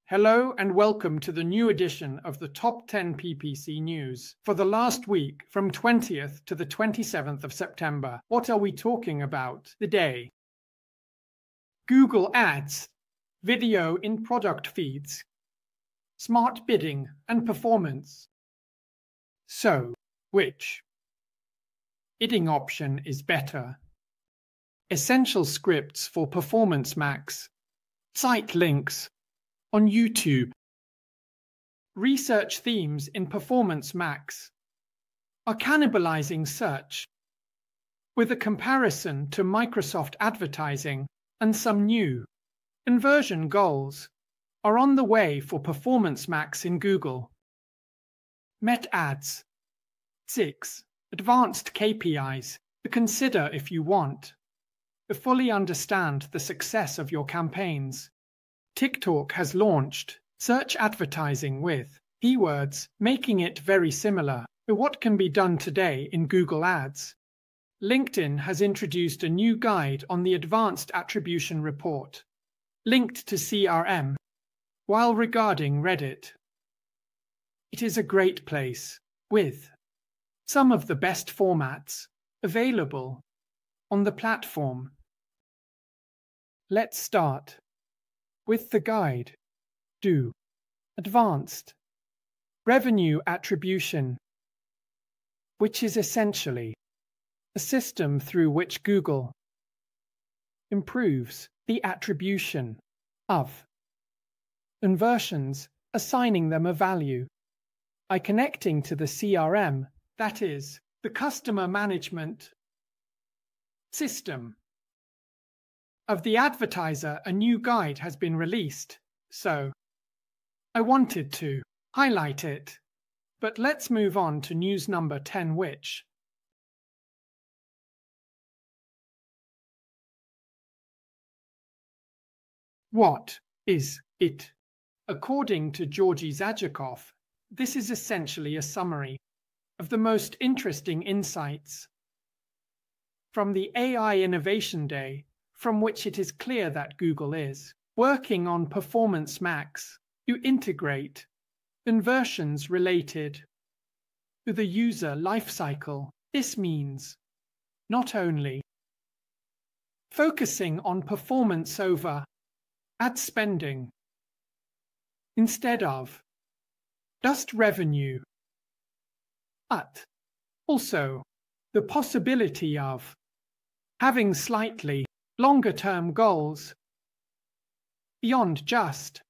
Hello and welcome to the new edition of the Top 10 PPC News. For the last week, from 20th to the 27th of September, what are we talking about? The day. Google Ads, video in product feeds, smart bidding and performance. So, which bidding option is better? Essential scripts for Performance Max, site links on YouTube. Research themes in Performance Max are cannibalizing search, with a comparison to Microsoft advertising and some new conversion goals are on the way for Performance Max in Google. Meta Ads. 6. Advanced KPIs to consider if you want to fully understand the success of your campaigns. TikTok has launched search advertising with keywords, making it very similar to what can be done today in Google Ads. LinkedIn has introduced a new guide on the Advanced Attribution Report, linked to CRM, while regarding Reddit. It is a great place, with some of the best formats available on the platform. Let's start with the guide. Do Advanced Revenue Attribution, which is essentially a system through which Google improves the attribution of conversions, assigning them a value by connecting to the CRM, that is, the customer management system of the advertiser. A new guide has been released, so I wanted to highlight it. But let's move on to news number 10, which what is it? According to Georgy Zajakov, this is essentially a summary of the most interesting insights from the AI Innovation Day, from which it is clear that Google is working on Performance Max to integrate conversions related to the user lifecycle. This means not only focusing on performance over ad spending instead of just revenue, but also the possibility of having slightly longer-term goals beyond just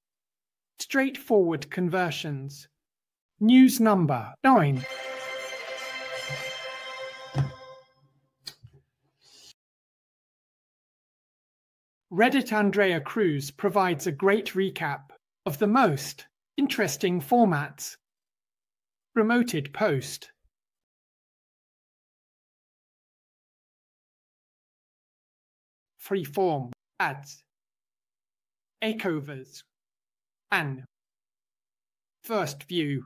straightforward conversions. News number 9. Reddit Andrea Cruz provides a great recap of the most interesting formats. Promoted post. Freeform ads, takeovers, and first view.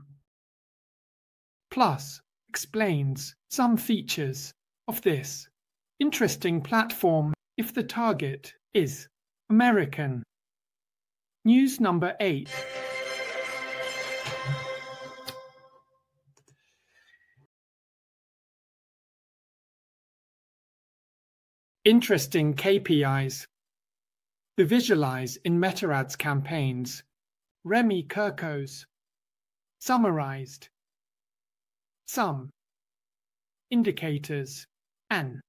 Plus explains some features of this interesting platform if the target is American. News number 8. Interesting KPIs to visualize in Meta Ads campaigns. Remy Kirkos summarized some indicators and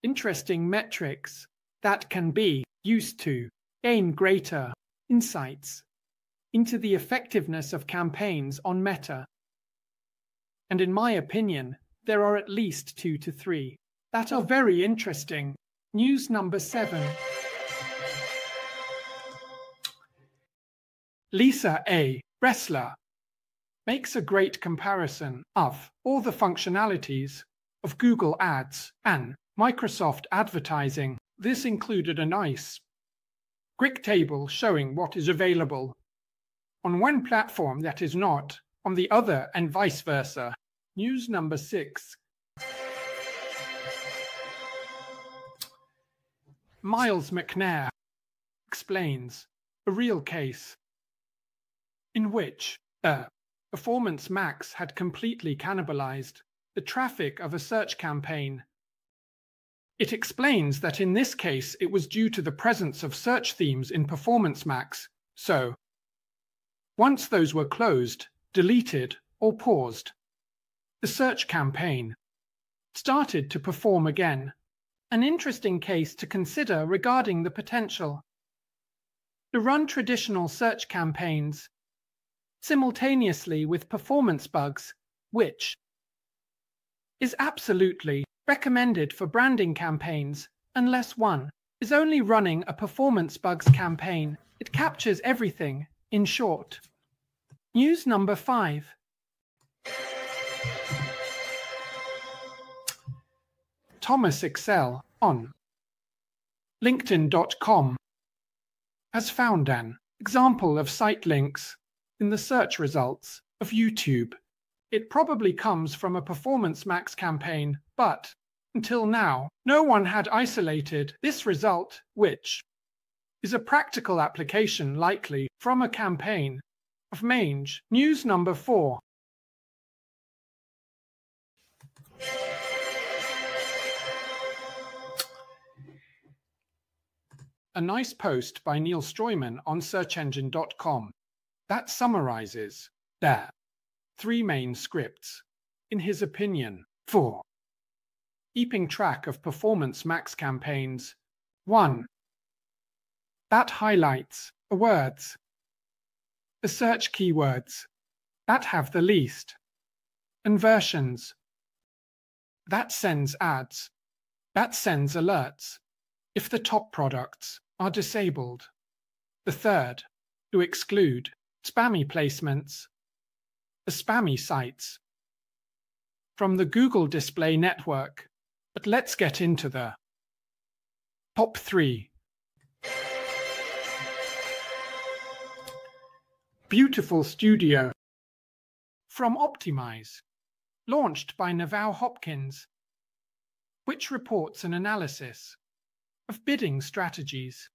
interesting metrics that can be used to gain greater insights into the effectiveness of campaigns on Meta. And in my opinion, there are at least 2 to 3 that are very interesting. News number 7. Lisa A. Bressler makes a great comparison of all the functionalities of Google Ads and Microsoft advertising. This included a nice quick table showing what is available on one platform that is not on the other, and vice versa. News number 6. Miles McNair explains a real case in which Performance Max had completely cannibalized the traffic of a search campaign. It explains that in this case it was due to the presence of search themes in Performance Max, so once those were closed, deleted, or paused, the search campaign started to perform again. An interesting case to consider regarding the potential to run traditional search campaigns simultaneously with performance bugs, which is absolutely recommended for branding campaigns unless one is only running a performance bugs campaign. It captures everything, in short. News number 5. Thomas Excel on LinkedIn.com has found an example of site links in the search results of YouTube. It probably comes from a Performance Max campaign, but until now, no one had isolated this result, which is a practical application likely from a campaign of Mange. News number 4. A nice post by Neil Struyman on searchengine.com that summarizes their 3 main scripts, in his opinion, for keeping track of Performance Max campaigns. 1. That highlights the words, the search keywords that have the least conversions. That sends ads. That sends alerts if the top products are disabled. The third, to exclude spammy placements, the spammy sites from the Google Display Network. But let's get into the top 3. Beautiful Studio from Optimize, launched by Naval Hopkins, which reports an analysis of bidding strategies.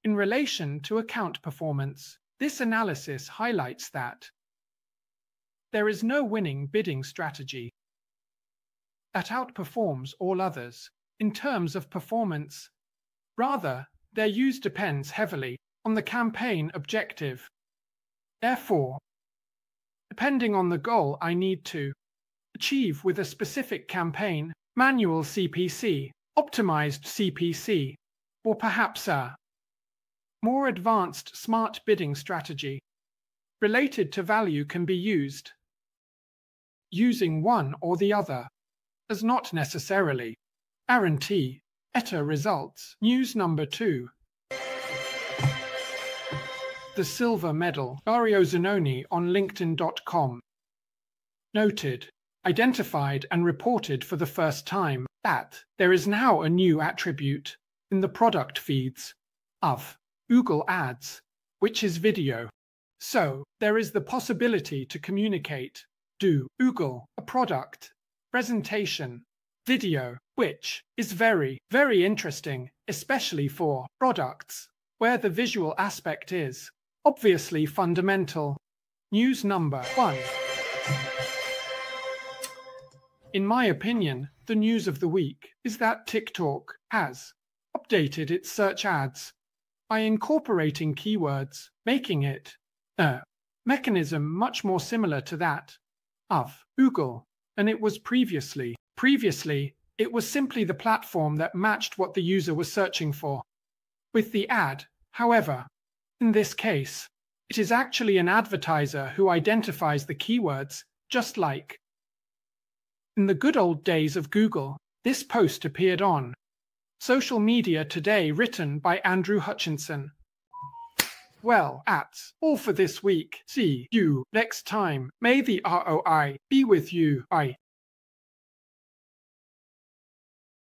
In relation to account performance, this analysis highlights that there is no winning bidding strategy that outperforms all others in terms of performance. Rather, their use depends heavily on the campaign objective. Therefore, depending on the goal I need to achieve with a specific campaign, manual CPC, optimized CPC, or perhaps a more advanced smart bidding strategy related to value can be used. Using one or the other does not necessarily guarantee better results. News number 2. The silver medal. Dario Zanoni on LinkedIn.com noted, identified and reported for the first time that there is now a new attribute in the product feeds of Google Ads, which is video. So there is the possibility to communicate to Google a product presentation video, which is very, very interesting, especially for products where the visual aspect is obviously fundamental. News number 1. In my opinion, the news of the week is that TikTok has updated its search ads by incorporating keywords, making it a mechanism much more similar to that of Google than it was previously. Previously, it was simply the platform that matched what the user was searching for. With the ad, however, in this case, it is actually an advertiser who identifies the keywords, just like in the good old days of Google. This post appeared on Social Media Today, written by Andrew Hutchinson. Well, that's all for this week. See you next time. May the ROI be with you. Bye.